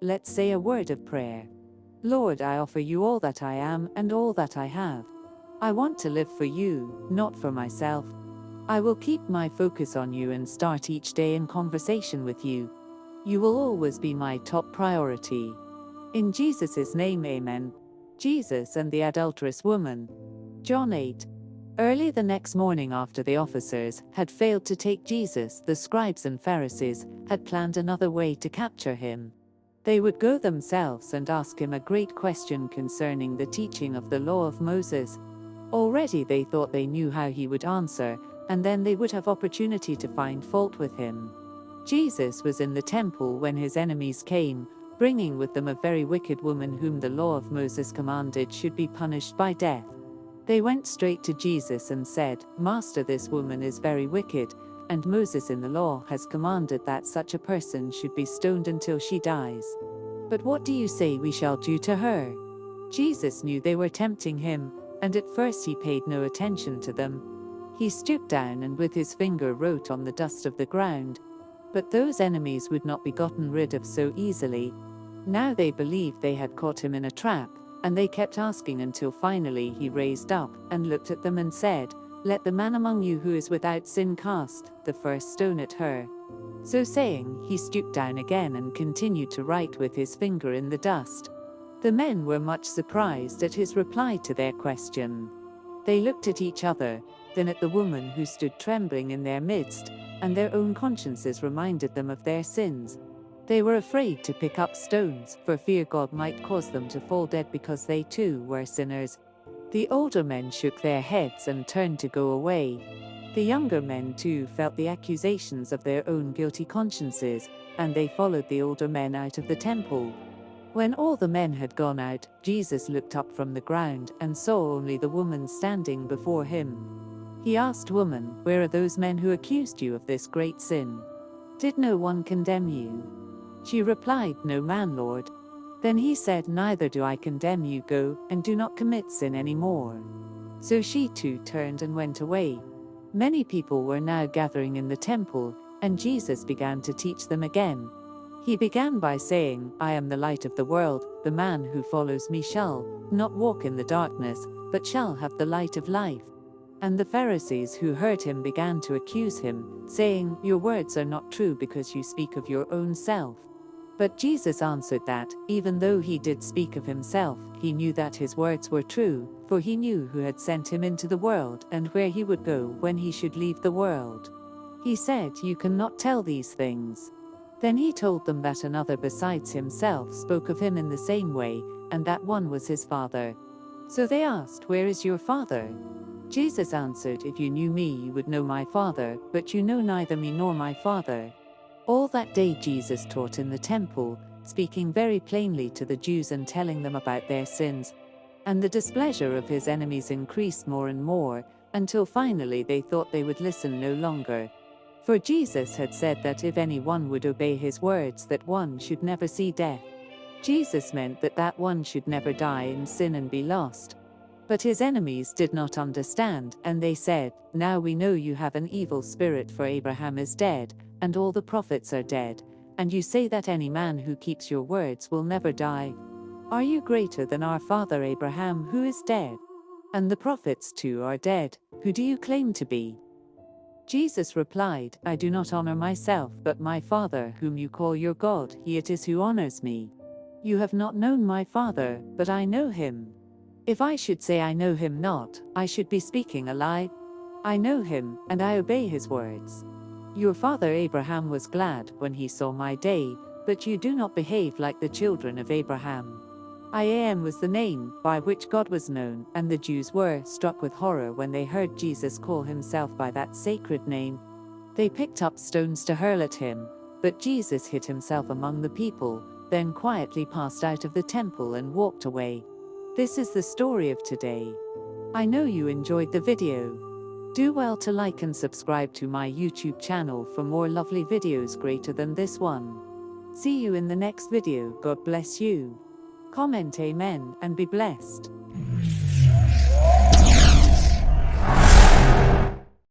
let's say a word of prayer. Lord, I offer you all that I am and all that I have. I want to live for you, not for myself. I will keep my focus on you and start each day in conversation with you. You will always be my top priority. In Jesus' name, amen. Jesus and the adulterous woman. John 8. Early the next morning, after the officers had failed to take Jesus, the scribes and Pharisees had planned another way to capture him. They would go themselves and ask him a great question concerning the teaching of the law of Moses. Already they thought they knew how he would answer, and then they would have opportunity to find fault with him. Jesus was in the temple when his enemies came, bringing with them a very wicked woman whom the law of Moses commanded should be punished by death. They went straight to Jesus and said, "Master, this woman is very wicked, and Moses in the law has commanded that such a person should be stoned until she dies. But what do you say we shall do to her?" Jesus knew they were tempting him, and at first he paid no attention to them. He stooped down and with his finger wrote on the dust of the ground. But those enemies would not be gotten rid of so easily. Now they believed they had caught him in a trap, and they kept asking until finally he raised up and looked at them and said, "Let the man among you who is without sin cast the first stone at her." So saying, he stooped down again and continued to write with his finger in the dust. The men were much surprised at his reply to their question. They looked at each other, then at the woman who stood trembling in their midst, and their own consciences reminded them of their sins. They were afraid to pick up stones, for fear God might cause them to fall dead because they too were sinners. The older men shook their heads and turned to go away. The younger men too felt the accusations of their own guilty consciences, and they followed the older men out of the temple. When all the men had gone out, Jesus looked up from the ground and saw only the woman standing before him. He asked, "Woman, where are those men who accused you of this great sin? Did no one condemn you?" She replied, "No man, Lord." Then he said, "Neither do I condemn you. Go, and do not commit sin any more." So she too turned and went away. Many people were now gathering in the temple, and Jesus began to teach them again. He began by saying, "I am the light of the world. The man who follows me shall not walk in the darkness, but shall have the light of life." And the Pharisees who heard him began to accuse him, saying, "Your words are not true because you speak of your own self." But Jesus answered that, even though he did speak of himself, he knew that his words were true, for he knew who had sent him into the world and where he would go when he should leave the world. He said, "You cannot tell these things." Then he told them that another besides himself spoke of him in the same way, and that one was his Father. So they asked, "Where is your Father?" Jesus answered, "If you knew me, you would know my Father, but you know neither me nor my Father." All that day Jesus taught in the temple, speaking very plainly to the Jews and telling them about their sins. And the displeasure of his enemies increased more and more, until finally they thought they would listen no longer. For Jesus had said that if anyone would obey his words, that one should never see death. Jesus meant that that one should never die in sin and be lost. But his enemies did not understand, and they said, "Now we know you have an evil spirit, for Abraham is dead, and all the prophets are dead, and you say that any man who keeps your words will never die. Are you greater than our father Abraham, who is dead? And the prophets too are dead. Who do you claim to be?" Jesus replied, "I do not honor myself, but my Father, whom you call your God, he it is who honors me. You have not known my Father, but I know him. If I should say I know him not, I should be speaking a lie. I know him, and I obey his words. Your father Abraham was glad when he saw my day, but you do not behave like the children of Abraham." I Am was the name by which God was known, and the Jews were struck with horror when they heard Jesus call himself by that sacred name. They picked up stones to hurl at him, but Jesus hid himself among the people, then quietly passed out of the temple and walked away. This is the story of today. I know you enjoyed the video. Do well to like and subscribe to my YouTube channel for more lovely videos greater than this one. See you in the next video. God bless you. Comment Amen and be blessed.